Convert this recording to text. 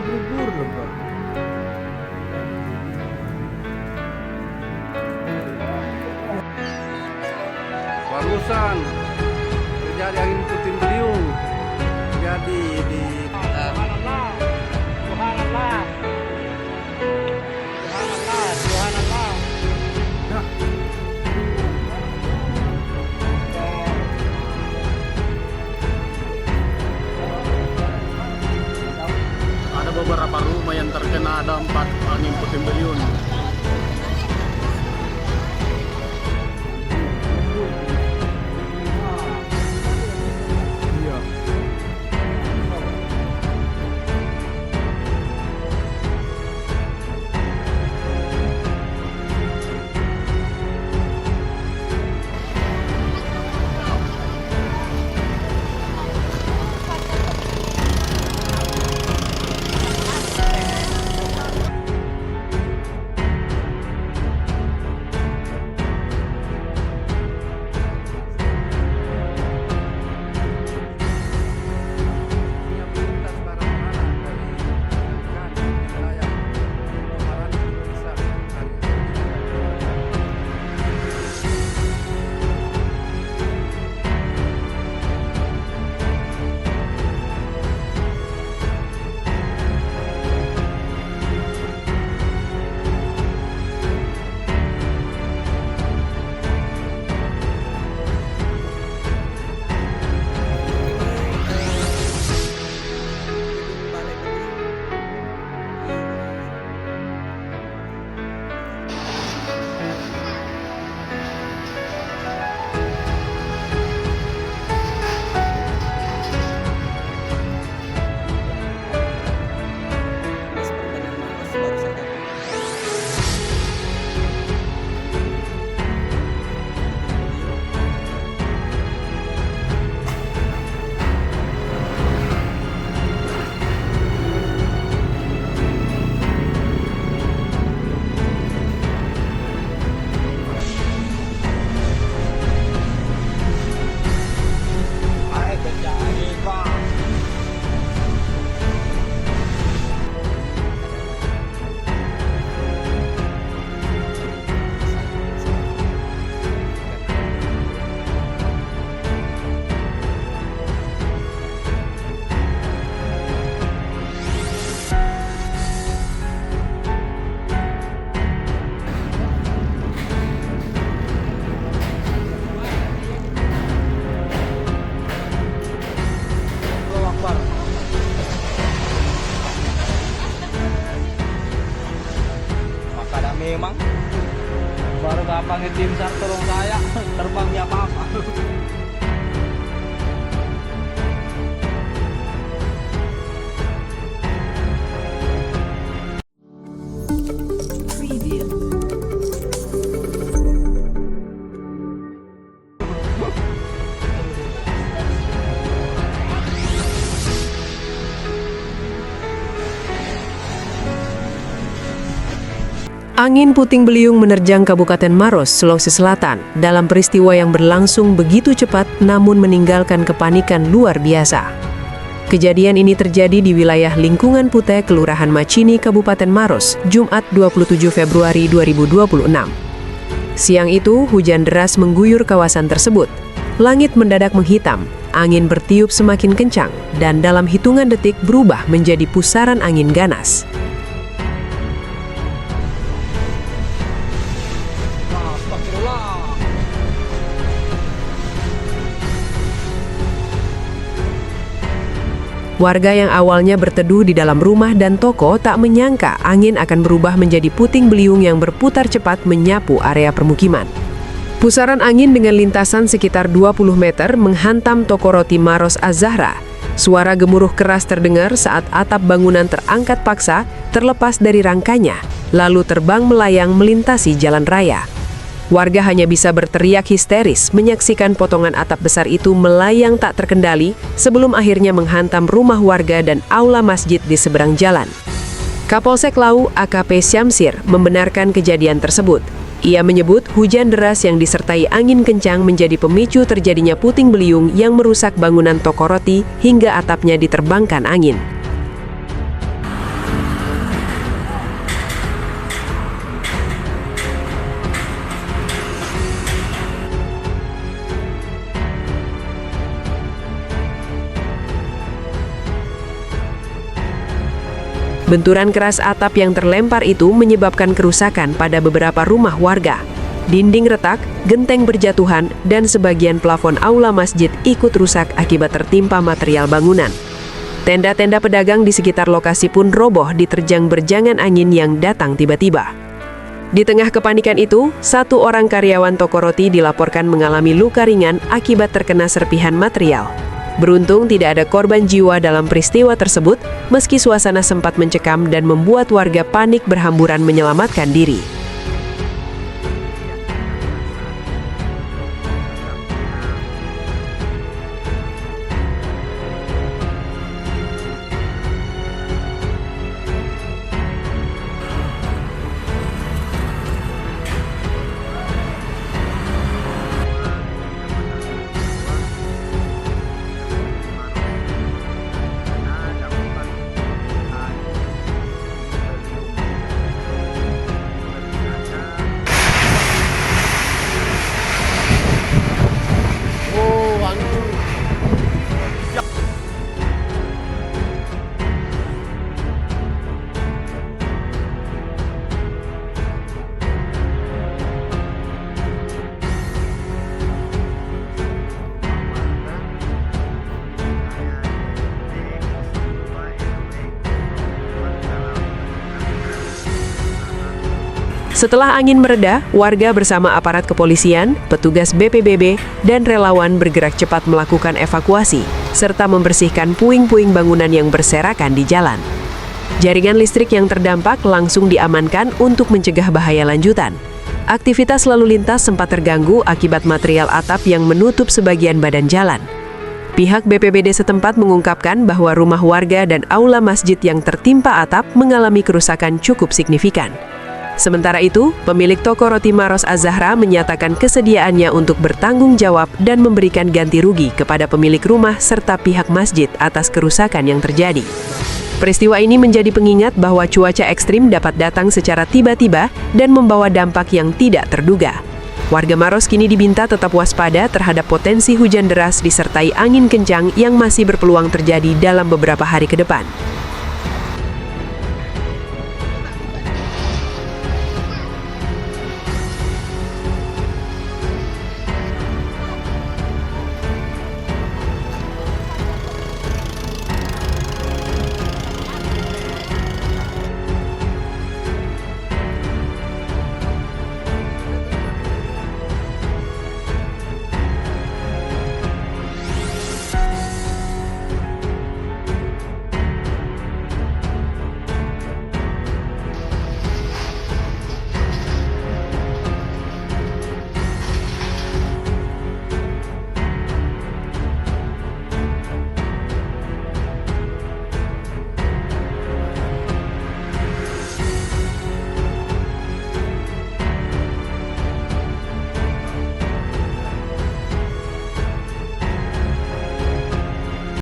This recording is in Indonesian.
berubur loh, Pak. Barusan terjadi angin puting beliung. Jadi di Subhanallah, Subhanallah, Subhanallah, Subhanallah. Nah, Ada beberapa rumah yang terkena dampak angin puting beliung. iya. Melintas ke arah mana dari Ikan, wilayah Kemaran, Indonesia. Hari ini. Maka memang baru gampang tim SAR tolong saya terbang ya apa-apa. Angin puting beliung menerjang Kabupaten Maros, Sulawesi Selatan dalam peristiwa yang berlangsung begitu cepat namun meninggalkan kepanikan luar biasa. Kejadian ini terjadi di wilayah lingkungan Pute, Kelurahan Macini, Kabupaten Maros, Jumat 27 Februari 2026. Siang itu, hujan deras mengguyur kawasan tersebut. Langit mendadak menghitam, angin bertiup semakin kencang, dan dalam hitungan detik berubah menjadi pusaran angin ganas. Warga yang awalnya berteduh di dalam rumah dan toko tak menyangka angin akan berubah menjadi puting beliung yang berputar cepat menyapu area permukiman. Pusaran angin dengan lintasan sekitar 20 meter menghantam toko roti Maros Az-Zahra. Suara gemuruh keras terdengar saat atap bangunan terangkat paksa, terlepas dari rangkanya, lalu terbang melayang melintasi jalan raya. Warga hanya bisa berteriak histeris menyaksikan potongan atap besar itu melayang tak terkendali sebelum akhirnya menghantam rumah warga dan aula masjid di seberang jalan. Kapolsek Lau AKP Syamsir membenarkan kejadian tersebut. Ia menyebut hujan deras yang disertai angin kencang menjadi pemicu terjadinya puting beliung yang merusak bangunan toko roti hingga atapnya diterbangkan angin. Benturan keras atap yang terlempar itu menyebabkan kerusakan pada beberapa rumah warga. Dinding retak, genteng berjatuhan, dan sebagian plafon aula masjid ikut rusak akibat tertimpa material bangunan. Tenda-tenda pedagang di sekitar lokasi pun roboh diterjang berjangan angin yang datang tiba-tiba. Di tengah kepanikan itu, satu orang karyawan toko roti dilaporkan mengalami luka ringan akibat terkena serpihan material. Beruntung tidak ada korban jiwa dalam peristiwa tersebut, meski suasana sempat mencekam dan membuat warga panik berhamburan menyelamatkan diri. Setelah angin mereda, warga bersama aparat kepolisian, petugas BPBB, dan relawan bergerak cepat melakukan evakuasi, serta membersihkan puing-puing bangunan yang berserakan di jalan. Jaringan listrik yang terdampak langsung diamankan untuk mencegah bahaya lanjutan. Aktivitas lalu lintas sempat terganggu akibat material atap yang menutup sebagian badan jalan. Pihak BPBD setempat mengungkapkan bahwa rumah warga dan aula masjid yang tertimpa atap mengalami kerusakan cukup signifikan. Sementara itu, pemilik toko roti Maros Az-Zahra menyatakan kesediaannya untuk bertanggung jawab dan memberikan ganti rugi kepada pemilik rumah serta pihak masjid atas kerusakan yang terjadi. Peristiwa ini menjadi pengingat bahwa cuaca ekstrim dapat datang secara tiba-tiba dan membawa dampak yang tidak terduga. Warga Maros kini diminta tetap waspada terhadap potensi hujan deras disertai angin kencang yang masih berpeluang terjadi dalam beberapa hari ke depan.